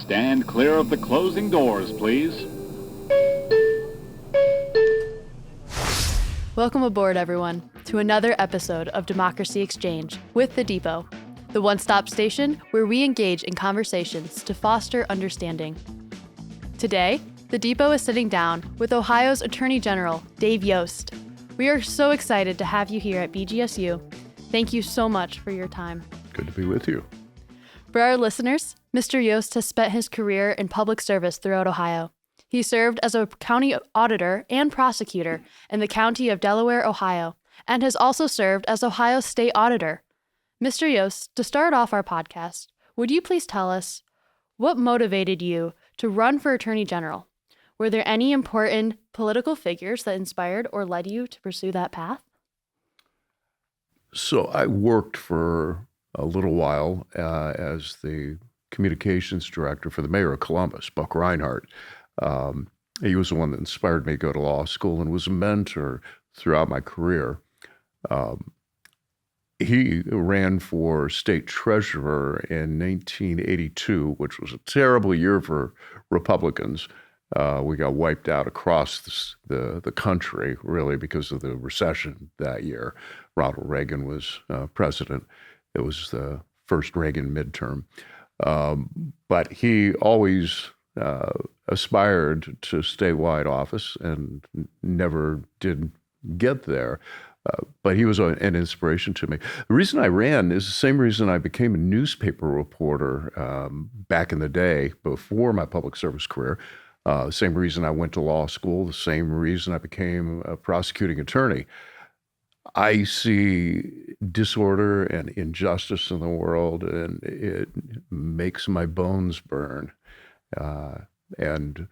Stand clear of the closing doors, please. Welcome aboard, everyone, to another episode of Democracy Exchange with The Depot, the one-stop station where we engage in conversations to foster understanding. Today, The Depot is sitting down with Ohio's Attorney General, Dave Yost. We are so excited to have you here at BGSU. Thank you so much for your time. Good to be with you. For our listeners, Mr. Yost has spent his career in public service throughout Ohio. He served as a county auditor and prosecutor in the County of Delaware, Ohio, and has also served as Ohio's state auditor. Mr. Yost, to start off our podcast, would you please tell us what motivated you to run for Attorney General? Were there any important political figures that inspired or led you to pursue that path? So I worked for a little while as the communications director for the mayor of Columbus, Buck Reinhardt. He was the one that inspired me to go to law school and was a mentor throughout my career. He ran for state treasurer in 1982, which was a terrible year for Republicans. We got wiped out across the country, really, because of the recession that year. Ronald Reagan was president. It was the first Reagan midterm. But he always aspired to statewide office and never did get there. But he was an inspiration to me. The reason I ran is the same reason I became a newspaper reporter back in the day before my public service career. The same reason I went to law school, the same reason I became a prosecuting attorney. I see disorder and injustice in the world, and it makes my bones burn. And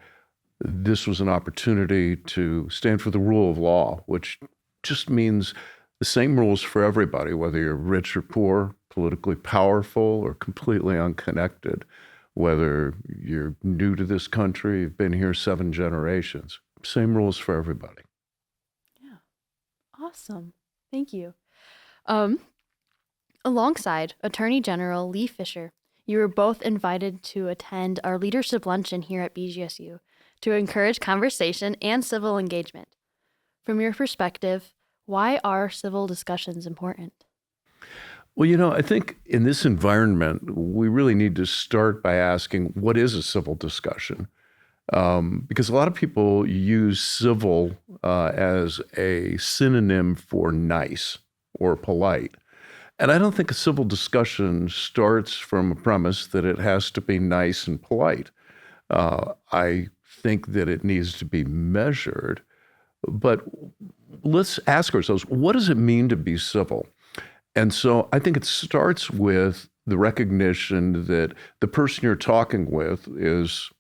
this was an opportunity to stand for the rule of law, which just means the same rules for everybody, whether you're rich or poor, politically powerful or completely unconnected, whether you're new to this country, you've been here 7 generations, same rules for everybody. Yeah, awesome. Thank you. Alongside Attorney General Lee Fisher, you were both invited to attend our leadership luncheon here at BGSU to encourage conversation and civil engagement. From your perspective, why are civil discussions important? Well, I think in this environment, we really need to start by asking, what is a civil discussion? Because a lot of people use civil as a synonym for nice or polite. And I don't think a civil discussion starts from a premise that it has to be nice and polite. I think that it needs to be measured. But let's ask ourselves, what does it mean to be civil? And so I think it starts with the recognition that the person you're talking with is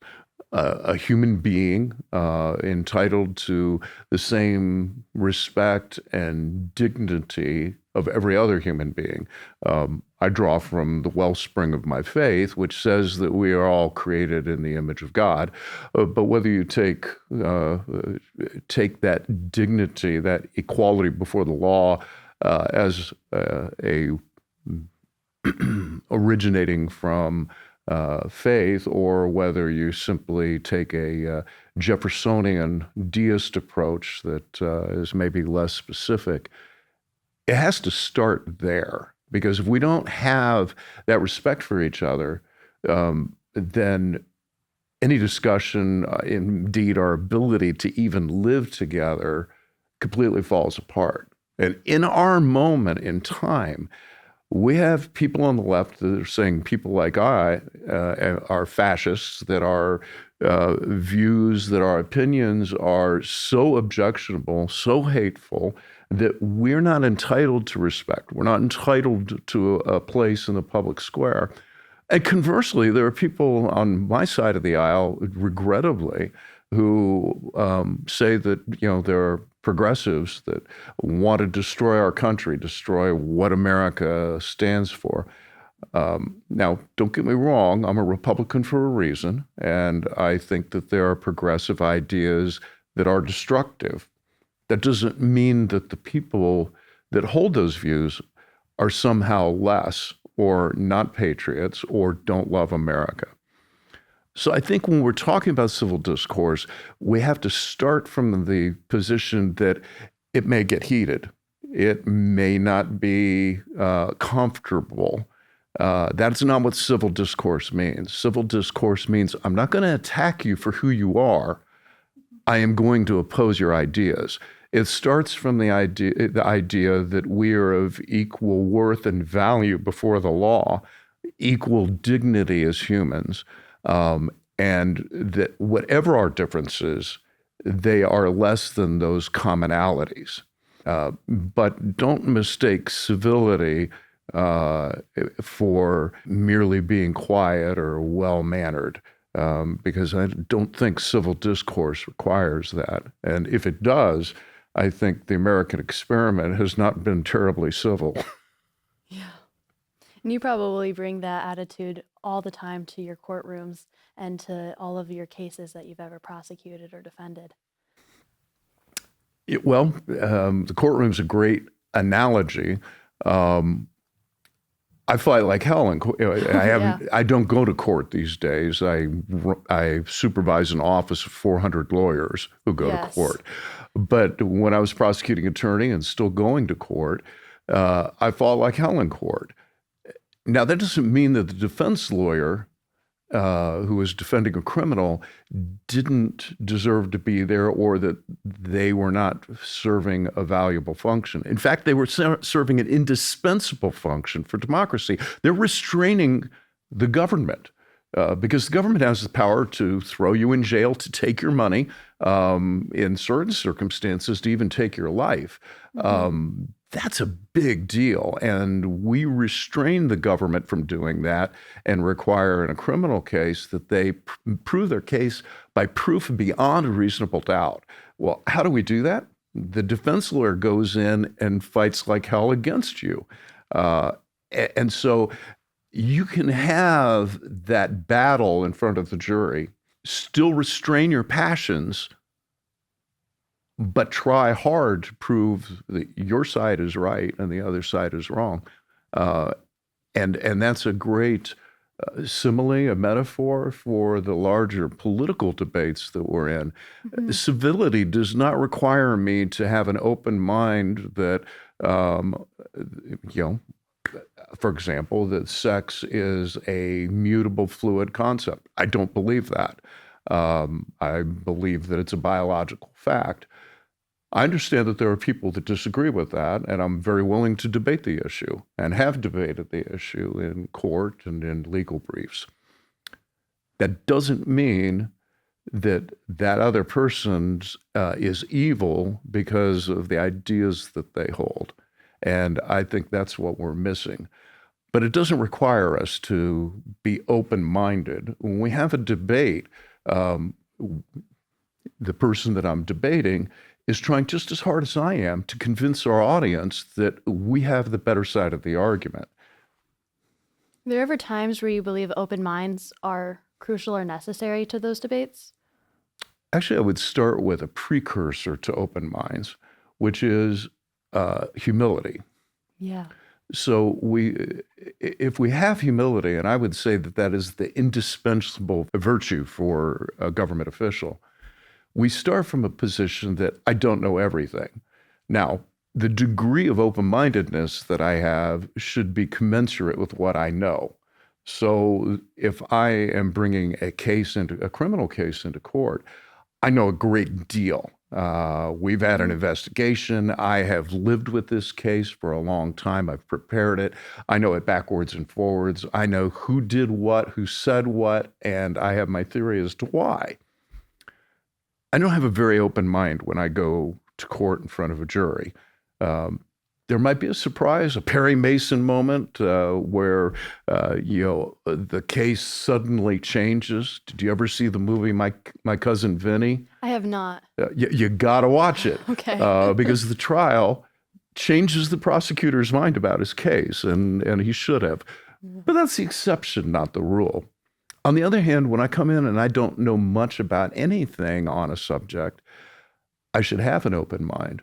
a human being entitled to the same respect and dignity of every other human being. I draw from the wellspring of my faith, which says that we are all created in the image of God. But whether you take that dignity, that equality before the law, as a originating from faith, or whether you simply take a Jeffersonian deist approach that is maybe less specific, it has to start there. Because if we don't have that respect for each other, then any discussion, indeed our ability to even live together, completely falls apart. And in our moment in time, we have people on the left that are saying people like I are fascists, that our views, that our opinions are so objectionable, so hateful, that we're not entitled to respect. We're not entitled to a place in the public square. And conversely, there are people on my side of the aisle, regrettably, who say that, there are progressives that want to destroy our country, destroy what America stands for. Now, don't get me wrong, I'm a Republican for a reason, and I think that there are progressive ideas that are destructive. That doesn't mean that the people that hold those views are somehow less or not patriots or don't love America. So I think when we're talking about civil discourse, we have to start from the position that it may get heated. It may not be comfortable. That's not what civil discourse means. Civil discourse means I'm not going to attack you for who you are. I am going to oppose your ideas. It starts from the idea that we are of equal worth and value before the law, equal dignity as humans, and that whatever our differences, they are less than those commonalities. But don't mistake civility for merely being quiet or well-mannered, because I don't think civil discourse requires that. And if it does, I think the American experiment has not been terribly civil. Yeah. And you probably bring that attitude all the time to your courtrooms and to all of your cases that you've ever prosecuted or defended. The courtroom's a great analogy. I fight like hell in court. I don't go to court these days. I supervise an office of 400 lawyers who go to court. But when I was prosecuting attorney and still going to court, I fought like hell in court. Now, that doesn't mean that the defense lawyer who was defending a criminal didn't deserve to be there, or that they were not serving a valuable function. In fact, they were serving an indispensable function for democracy. They're restraining the government because the government has the power to throw you in jail, to take your money, in certain circumstances, to even take your life. That's a big deal. And we restrain the government from doing that and require in a criminal case that they prove their case by proof beyond a reasonable doubt. Well, how do we do that? The defense lawyer goes in and fights like hell against you. And so you can have that battle in front of the jury, still restrain your passions, but try hard to prove that your side is right and the other side is wrong. And that's a great simile, a metaphor for the larger political debates that we're in. Mm-hmm. Civility does not require me to have an open mind that, for example, that sex is a mutable fluid concept. I don't believe that. I believe that it's a biological fact. I understand that there are people that disagree with that, and I'm very willing to debate the issue and have debated the issue in court and in legal briefs. That doesn't mean that that other person is evil because of the ideas that they hold. And I think that's what we're missing. But it doesn't require us to be open-minded. When we have a debate, the person that I'm debating is trying just as hard as I am to convince our audience that we have the better side of the argument. Are there ever times where you believe open minds are crucial or necessary to those debates? Actually, I would start with a precursor to open minds, which is humility. Yeah. So if we have humility, and I would say that that is the indispensable virtue for a government official, we start from a position that I don't know everything. Now, the degree of open-mindedness that I have should be commensurate with what I know. So if I am bringing a criminal case into court, I know a great deal. We've had an investigation. I have lived with this case for a long time. I've prepared it. I know it backwards and forwards. I know who did what, who said what, and I have my theory as to why. I don't have a very open mind when I go to court in front of a jury. There might be a surprise, a Perry Mason moment where the case suddenly changes. Did you ever see the movie My Cousin Vinny? I have not. You got to watch it. Okay. Because the trial changes the prosecutor's mind about his case, and he should have. But that's the exception, not the rule. On the other hand, when I come in and I don't know much about anything on a subject, I should have an open mind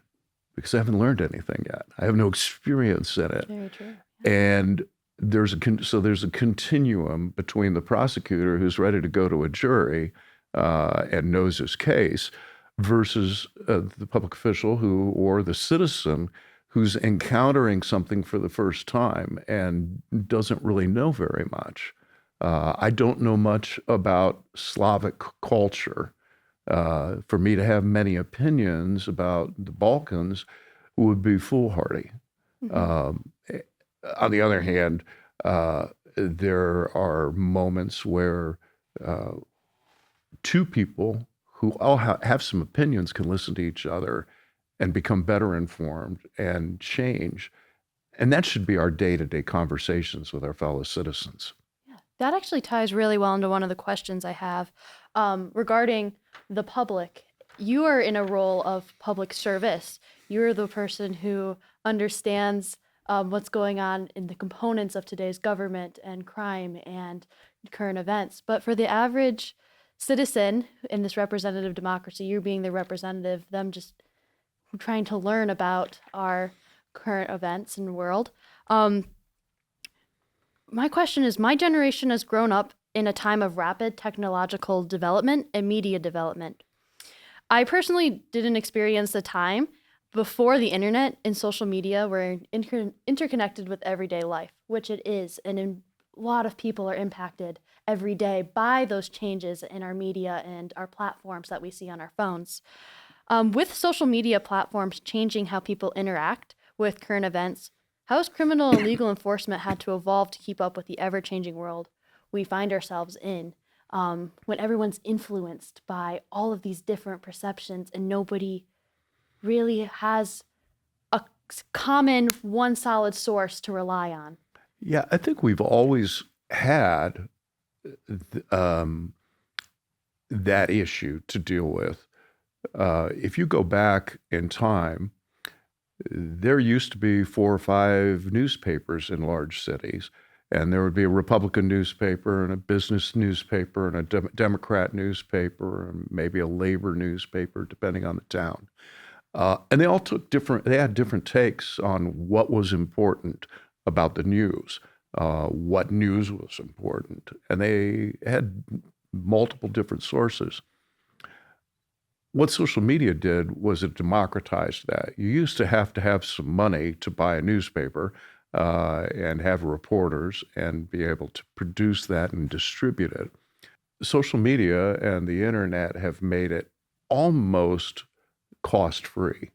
because I haven't learned anything yet. I have no experience in it. Very true. And there's a continuum between the prosecutor who's ready to go to a jury and knows his case versus the public official or the citizen who's encountering something for the first time and doesn't really know very much. I don't know much about Slavic culture. For me to have many opinions about the Balkans would be foolhardy. On the other hand, there are moments where two people who all have some opinions can listen to each other and become better informed and change. And that should be our day-to-day conversations with our fellow citizens. Yeah, that actually ties really well into one of the questions I have regarding the public. You are in a role of public service. You're the person who understands what's going on in the components of today's government and crime and current events. But for the average citizen in this representative democracy, you being the representative, them just trying to learn about our current events in the world. My question is, my generation has grown up in a time of rapid technological development and media development. I personally didn't experience the time before the internet and social media were interconnected with everyday life, which it is. And a lot of people are impacted every day by those changes in our media and our platforms that we see on our phones. With social media platforms changing how people interact with current events, how has criminal and legal enforcement had to evolve to keep up with the ever-changing world we find ourselves in when everyone's influenced by all of these different perceptions and nobody really has a common one solid source to rely on? Yeah, I think we've always had that issue to deal with. If you go back in time, there used to be 4 or 5 newspapers in large cities, and there would be a Republican newspaper and a business newspaper and a Democrat newspaper and maybe a labor newspaper, depending on the town. And they all they had different takes on what was important about the news, what news was important, and they had multiple different sources. What social media did was it democratized that. You used to have some money to buy a newspaper and have reporters and be able to produce that and distribute it. Social media and the internet have made it almost cost-free.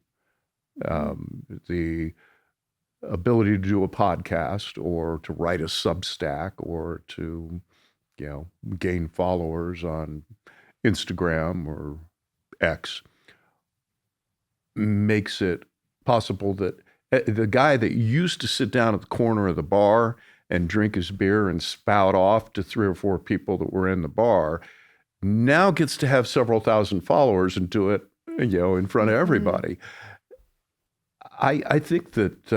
The ability to do a podcast or to write a Substack or to, gain followers on Instagram or X makes it possible that the guy that used to sit down at the corner of the bar and drink his beer and spout off to 3 or 4 people that were in the bar now gets to have several thousand followers and do it, in front of everybody. I think that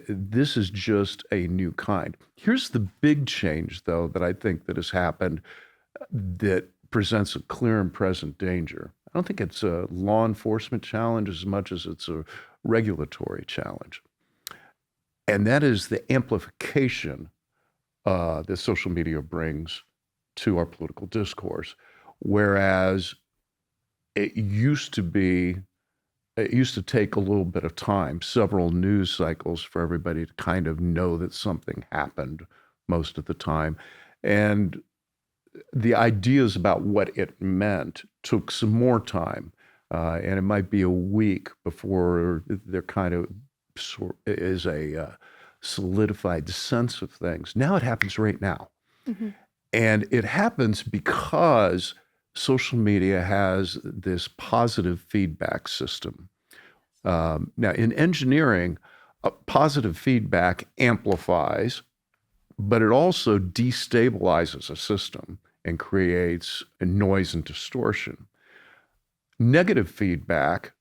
this is just a new kind. Here's the big change, though, that I think that has happened that presents a clear and present danger. I don't think it's a law enforcement challenge as much as it's a regulatory challenge. And that is the amplification that social media brings to our political discourse. Whereas it used to take a little bit of time, several news cycles for everybody to kind of know that something happened most of the time. And the ideas about what it meant took some more time. And it might be a week before there kind of is a solidified sense of things. Now it happens right now. Mm-hmm. And it happens because social media has this positive feedback system. Now, in engineering, positive feedback amplifies, but it also destabilizes a system and creates noise and distortion. Negative feedback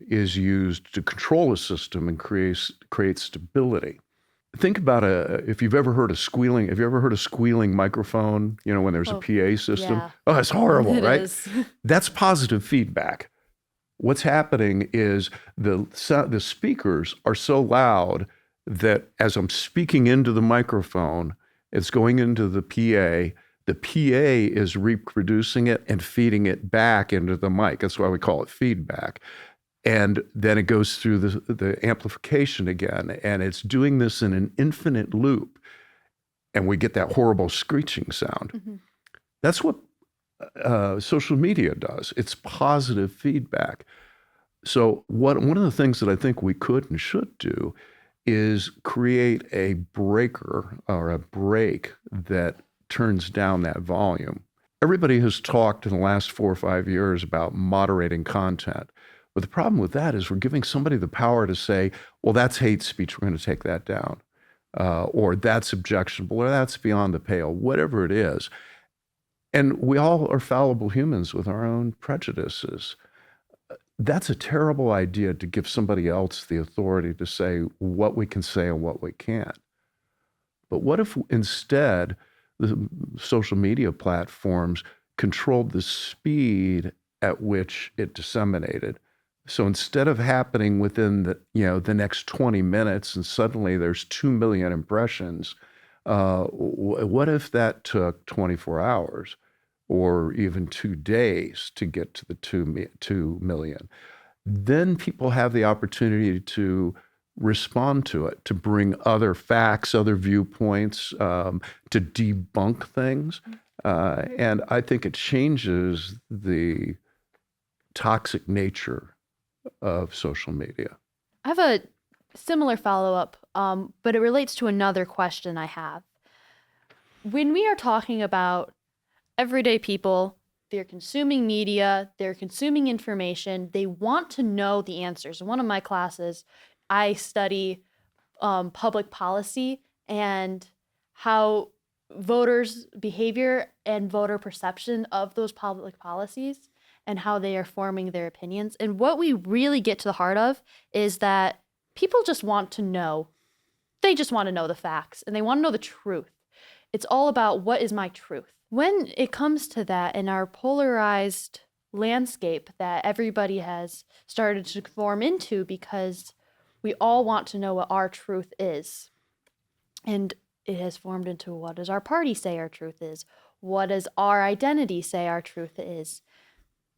is used to control a system and create stability. Think about if you've ever heard a squealing. Have you ever heard a squealing microphone? When there's a PA system. Yeah. Oh, it's horrible, right? Is. That's positive feedback. What's happening is the speakers are so loud that as I'm speaking into the microphone, it's going into the PA. The PA is reproducing it and feeding it back into the mic. That's why we call it feedback. And then it goes through the amplification again, and it's doing this in an infinite loop. And we get that horrible screeching sound. Mm-hmm. That's what social media does. It's positive feedback. So one of the things that I think we could and should do is create a breaker or a break that turns down that volume. Everybody has talked in the last 4 or 5 years about moderating content. But the problem with that is we're giving somebody the power to say, well, that's hate speech, we're going to take that down. Or that's objectionable, or that's beyond the pale, whatever it is. And we all are fallible humans with our own prejudices. That's a terrible idea, to give somebody else the authority to say what we can say and what we can't. But what if instead the social media platforms controlled the speed at which it disseminated? So instead of happening within the next 20 minutes and suddenly there's 2 million impressions, what if that took 24 hours or even 2 days to get to the 2 million? Then people have the opportunity to respond to it, to bring other facts, other viewpoints, to debunk things. And I think it changes the toxic nature of social media. I have a similar follow-up, but it relates to another question I have. When we are talking about everyday people, they're consuming media, they're consuming information, they want to know the answers. In one of my classes, I study public policy and how voters' behavior and voter perception of those public policies and how they are forming their opinions. And what we really get to the heart of is that people just want to know. They just want to know the facts and they want to know the truth. It's all about, what is my truth? When it comes to that, in our polarized landscape that everybody has started to form into, because we all want to know what our truth is. And it has formed into, what does our party say our truth is? What does our identity say our truth is?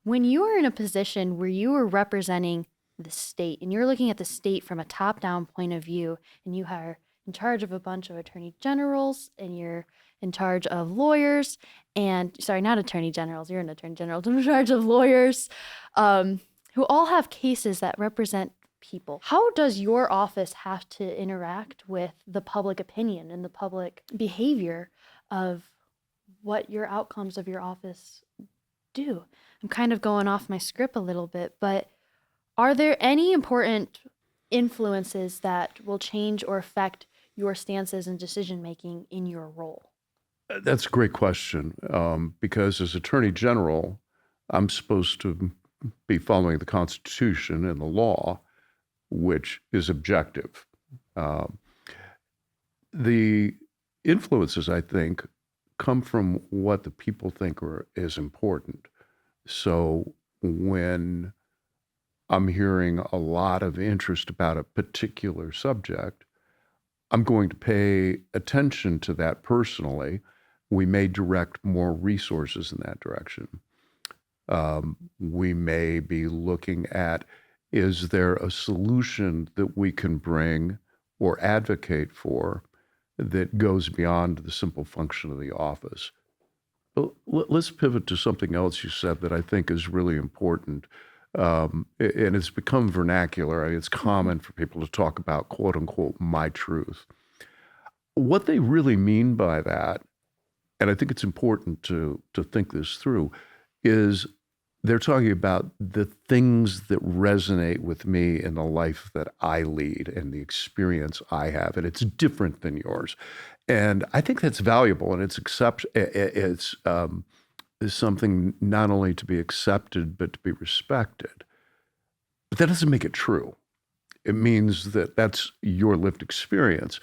When you are in a position where you are representing the state and you're looking at the state from a top-down point of view, and you are in charge of a bunch of attorney generals, and you're in charge of lawyers, and not attorney generals, you're an attorney general, in charge of lawyers, who all have cases that represent people. How does your office have to interact with the public opinion and the public behavior of what your outcomes of your office do? I'm kind of going off my script a little bit, but are there any important influences that will change or affect your stances and decision-making in your role? That's a great question, because as Attorney General, I'm supposed to be following the Constitution and the law, which is objective. The influences, I think, come from what the people think is important. So when I'm hearing a lot of interest about a particular subject, I'm going to pay attention to that personally. We may direct more resources in that direction. We may be looking at, is there a solution that we can bring or advocate for that goes beyond the simple function of the office? But let's pivot to something else you said that I think is really important. And it's become vernacular. It's common for people to talk about, quote unquote, my truth. What they really mean by that, and I think it's important to think this through, is they're talking about the things that resonate with me in the life that I lead and the experience I have, and it's different than yours. And I think that's valuable, and it's something not only to be accepted, but to be respected. But that doesn't make it true. It means that that's your lived experience.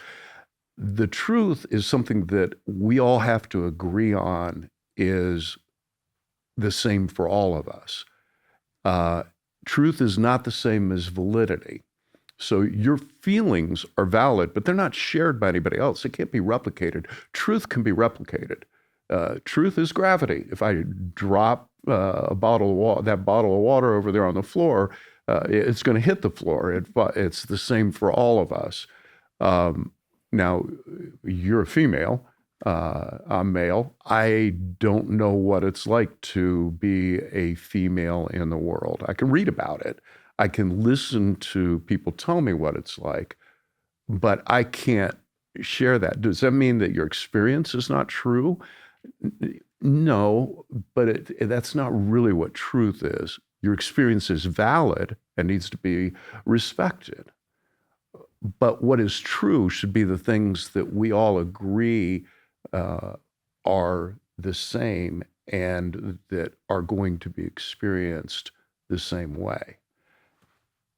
The truth is something that we all have to agree on is the same for all of us. Truth is not the same as validity. So your feelings are valid, but they're not shared by anybody else. They can't be replicated. Truth can be replicated. Truth is gravity. If I drop that bottle of water over there on the floor, it's going to hit the floor. It's the same for all of us. Now, you're a female. I'm male. I don't know what it's like to be a female in the world. I can read about it. I can listen to people tell me what it's like, but I can't share that. Does that mean that your experience is not true? No, but that's not really what truth is. Your experience is valid and needs to be respected. But what is true should be the things that we all agree are the same and that are going to be experienced the same way.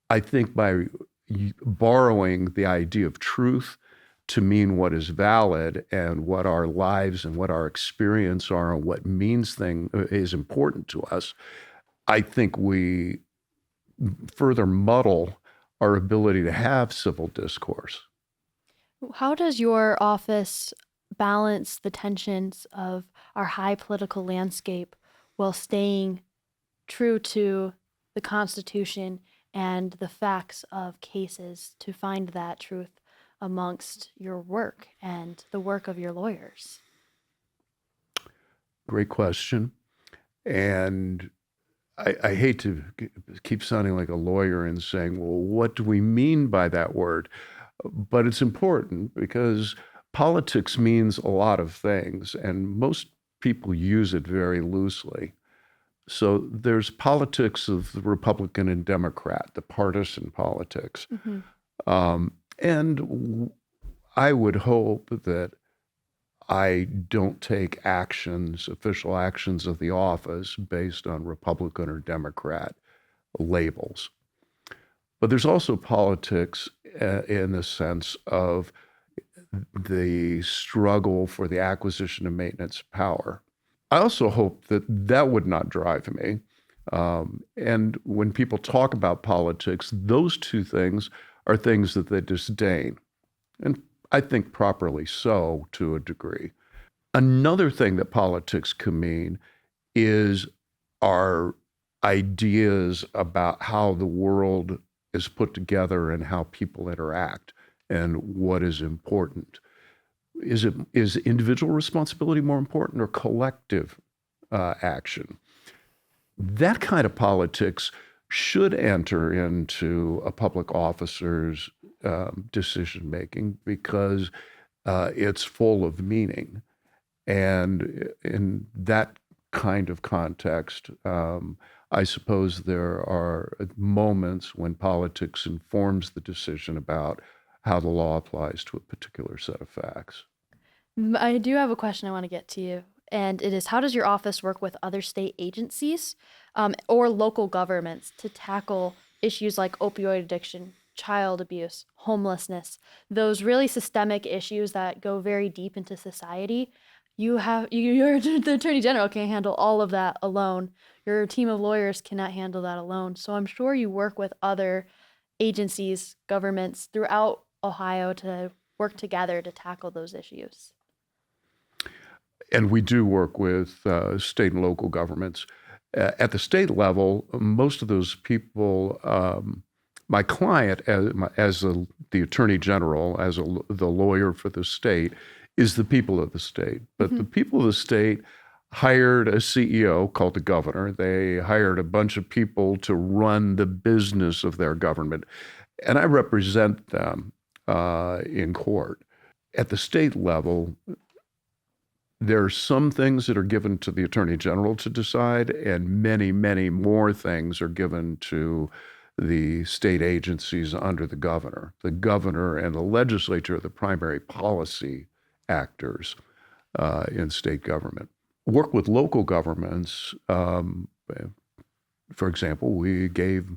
I think by borrowing the idea of truth to mean what is valid and what our lives and what our experience are and what means is important to us, I think we further muddle our ability to have civil discourse. How does your office balance the tensions of our high political landscape while staying true to the Constitution and the facts of cases to find that truth amongst your work and the work of your lawyers? Great question. And I hate to keep sounding like a lawyer and saying, well, what do we mean by that word? But it's important because politics means a lot of things, and most people use it very loosely. So there's politics of the Republican and Democrat, the partisan politics. Mm-hmm. And I would hope that I don't take official actions of the office based on Republican or Democrat labels. But there's also politics in the sense of the struggle for the acquisition and maintenance of power. I also hope that would not drive me. And when people talk about politics, those two things are things that they disdain. And I think properly so to a degree. Another thing that politics can mean is our ideas about how the world is put together and how people interact and what is important. Is individual responsibility more important or collective action? That kind of politics should enter into a public officer's decision making because it's full of meaning. And in that kind of context, I suppose there are moments when politics informs the decision about how the law applies to a particular set of facts. I do have a question I want to get to you, and it is, how does your office work with other state agencies or local governments to tackle issues like opioid addiction, child abuse, homelessness, those really systemic issues that go very deep into society? You're the Attorney General can't handle all of that alone. Your team of lawyers cannot handle that alone. So I'm sure you work with other agencies, governments throughout Ohio to work together to tackle those issues. And we do work with state and local governments. At the state level, most of those people, my client as the Attorney General, the lawyer for the state, is the people of the state. But mm-hmm. The people of the state hired a CEO called the governor. They hired a bunch of people to run the business of their government. And I represent them in court. At the state level, there are some things that are given to the Attorney General to decide, and many, many more things are given to the state agencies under the governor. The governor and the legislature are the primary policy actors in state government. Work with local governments. For example, we gave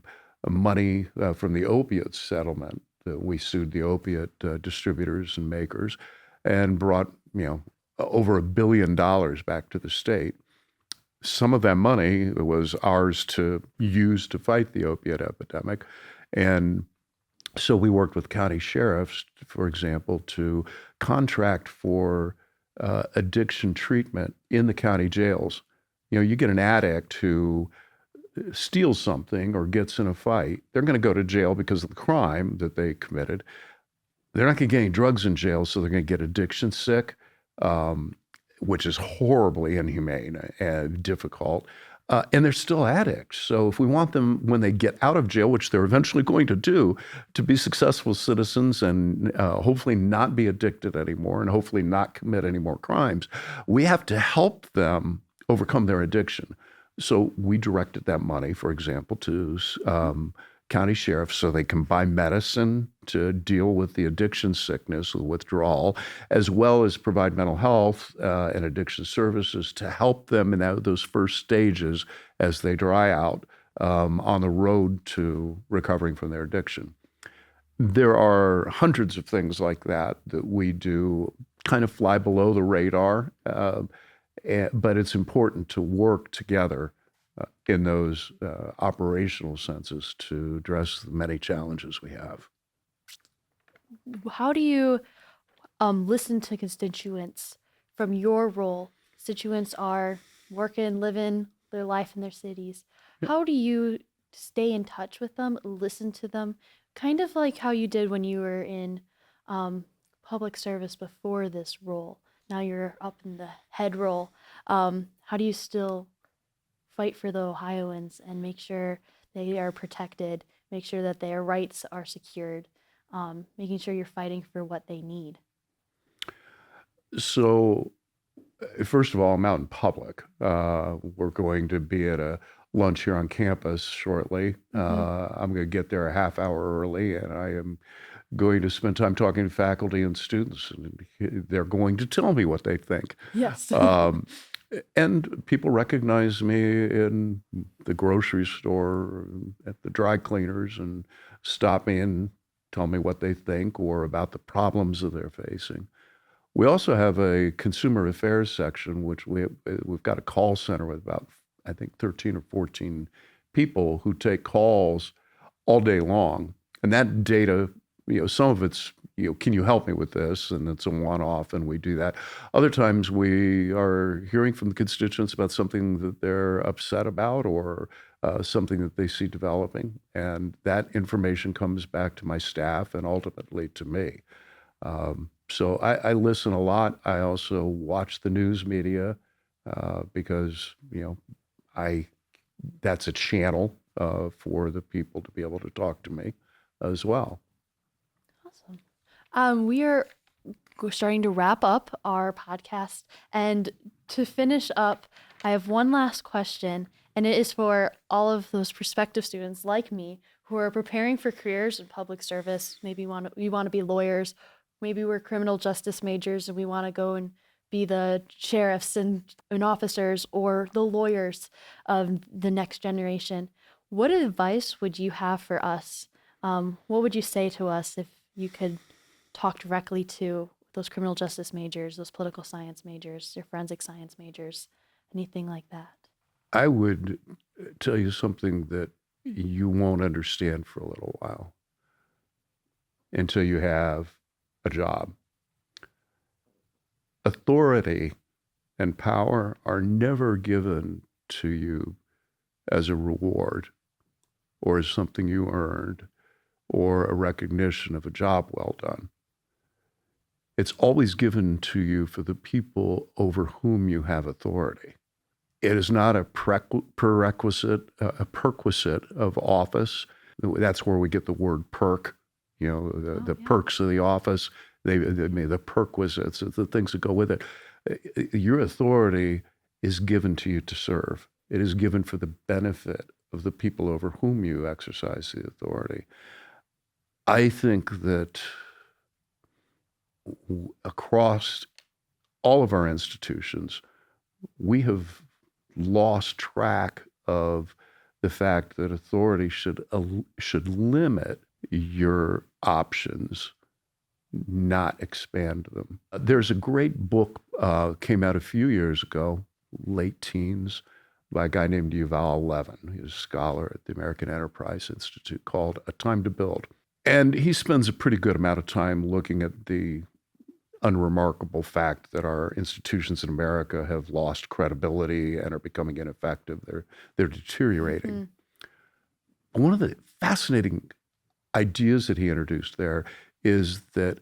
money from the opiate settlement. We sued the opiate distributors and makers and brought, over $1 billion back to the state. Some of that money was ours to use to fight the opiate epidemic. And So we worked with county sheriffs, for example, to contract for addiction treatment in the county jails. You get an addict who steals something or gets in a fight, they're going to go to jail because of the crime that they committed. They're not going to get any drugs in jail, so they're going to get addiction sick, which is horribly inhumane and difficult. And they're still addicts. So if we want them, when they get out of jail, which they're eventually going to do, to be successful citizens and hopefully not be addicted anymore and hopefully not commit any more crimes, we have to help them overcome their addiction. So we directed that money, for example, to county sheriffs so they can buy medicine to deal with the addiction sickness, the withdrawal, as well as provide mental health and addiction services to help them in those first stages as they dry out on the road to recovering from their addiction. There are hundreds of things like that we do, kind of fly below the radar, but it's important to work together in those operational senses to address the many challenges we have. How do you listen to constituents from your role? Constituents are working, living their life in their cities. How do you stay in touch with them, listen to them, kind of like how you did when you were in public service before this role? Now you're up in the head role. How do you still fight for the Ohioans and make sure they are protected, make sure that their rights are secured, making sure you're fighting for what they need? So, first of all, I'm out in public. We're going to be at a lunch here on campus shortly. I'm going to get there a half hour early, and I am going to spend time talking to faculty and students, and they're going to tell me what they think. Yes. And people recognize me in the grocery store, at the dry cleaners, and stop me and tell me what they think or about the problems that they're facing. We also have a consumer affairs section, which we've got a call center with about, I think, 13 or 14 people who take calls all day long. And that data, some of it's, can you help me with this? And it's a one-off, and we do that. Other times we are hearing from the constituents about something that they're upset about or something that they see developing. And that information comes back to my staff and ultimately to me. So I listen a lot. I also watch the news media because, that's a channel for the people to be able to talk to me as well. Awesome. We are starting to wrap up our podcast. And to finish up, I have one last question, and it is for all of those prospective students like me who are preparing for careers in public service. Maybe we want to be lawyers. Maybe we're criminal justice majors and we want to go and be the sheriffs and officers or the lawyers of the next generation. What advice would you have for us? What would you say to us if you could talk directly to those criminal justice majors, those political science majors, your forensic science majors, anything like that? I would tell you something that you won't understand for a little while until you have a job. Authority and power are never given to you as a reward or as something you earned or a recognition of a job well done. It's always given to you for the people over whom you have authority. It is not a perquisite of office. That's where we get the word perk, the perks of the office, the perquisites, the things that go with it. Your authority is given to you to serve. It is given for the benefit of the people over whom you exercise the authority. I think that across all of our institutions, we have lost track of the fact that authority should limit your options, not expand them. There's a great book came out a few years ago, late teens, by a guy named Yuval Levin. He's a scholar at the American Enterprise Institute, called A Time to Build. And he spends a pretty good amount of time looking at the unremarkable fact that our institutions in America have lost credibility and are becoming ineffective. They're deteriorating. Mm-hmm. But one of the fascinating ideas that he introduced there is that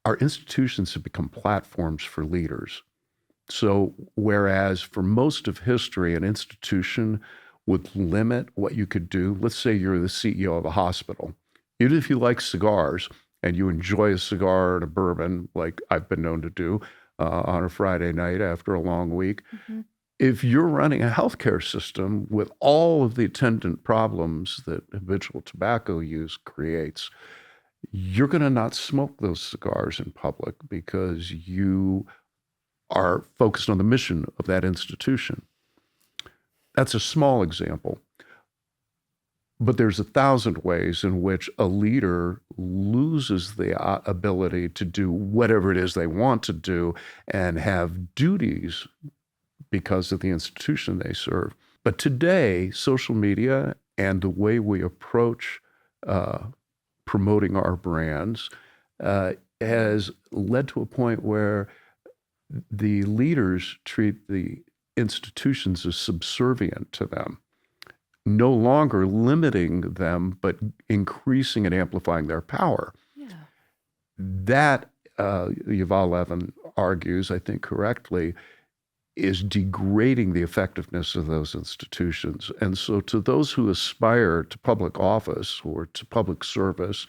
our institutions have become platforms for leaders. So whereas for most of history, an institution would limit what you could do, let's say you're the CEO of a hospital. Even if you like cigars and you enjoy a cigar and a bourbon, like I've been known to do on a Friday night after a long week, if you're running a healthcare system with all of the attendant problems that habitual tobacco use creates, you're going to not smoke those cigars in public because you are focused on the mission of that institution. That's a small example. But there's 1,000 ways in which a leader loses the ability to do whatever it is they want to do and have duties because of the institution they serve. But today, social media and the way we approach promoting our brands has led to a point where the leaders treat the institutions as subservient to them, no longer limiting them, but increasing and amplifying their power. Yeah. That, Yuval Levin argues, I think correctly, is degrading the effectiveness of those institutions. And so to those who aspire to public office or to public service,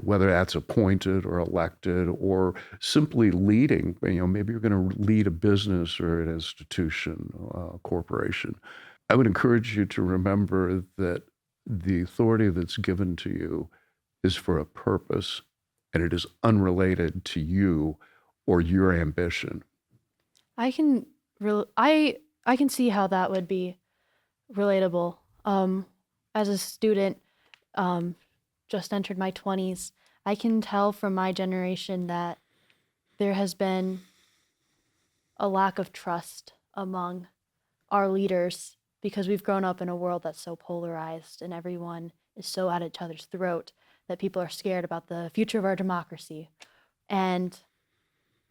whether that's appointed or elected or simply leading, maybe you're going to lead a business or an institution, a corporation, I would encourage you to remember that the authority that's given to you is for a purpose, and it is unrelated to you or your ambition. I can see how that would be relatable. As a student, just entered my 20s, I can tell from my generation that there has been a lack of trust among our leaders because we've grown up in a world that's so polarized and everyone is so at each other's throat that people are scared about the future of our democracy. And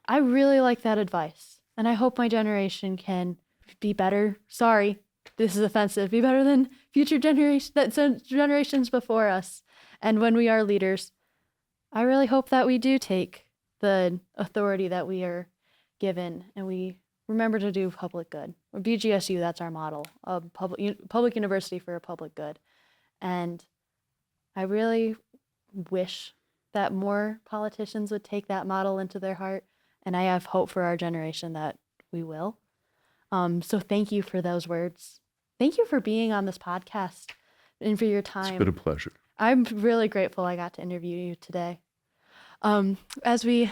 I really like that advice. And I hope my generation can be better. Sorry, this is offensive. Be better than generations before us. And when we are leaders, I really hope that we do take the authority that we are given and we remember to do public good. Or BGSU, that's our model, a public university for a public good. And I really wish that more politicians would take that model into their heart. And I have hope for our generation that we will. So thank you for those words. Thank you for being on this podcast and for your time. It's been a pleasure. I'm really grateful I got to interview you today. As we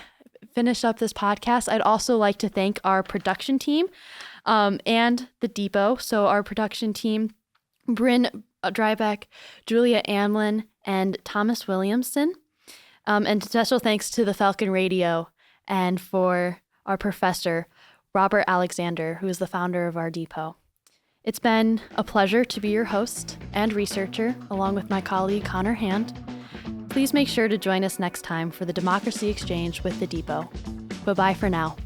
finish up this podcast, I'd also like to thank our production team and the Depot. So our production team, Bryn Drybeck, Julia Amlin, and Thomas Williamson. And special thanks to the Falcon Radio and for our professor, Robert Alexander, who is the founder of our Depot. It's been a pleasure to be your host and researcher, along with my colleague, Connor Hand. Please make sure to join us next time for the Democracy Exchange with the Depot. Bye-bye for now.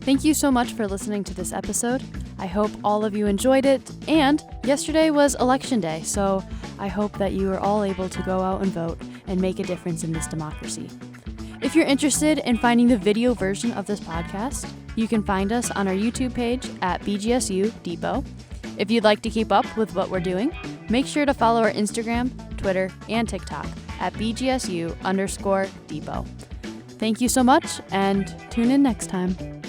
Thank you so much for listening to this episode. I hope all of you enjoyed it. And yesterday was Election Day, so I hope that you are all able to go out and vote and make a difference in this democracy. If you're interested in finding the video version of this podcast, you can find us on our YouTube page at BGSU Depot. If you'd like to keep up with what we're doing, make sure to follow our Instagram, Twitter, and TikTok at BGSU_Depot. Thank you so much, and tune in next time.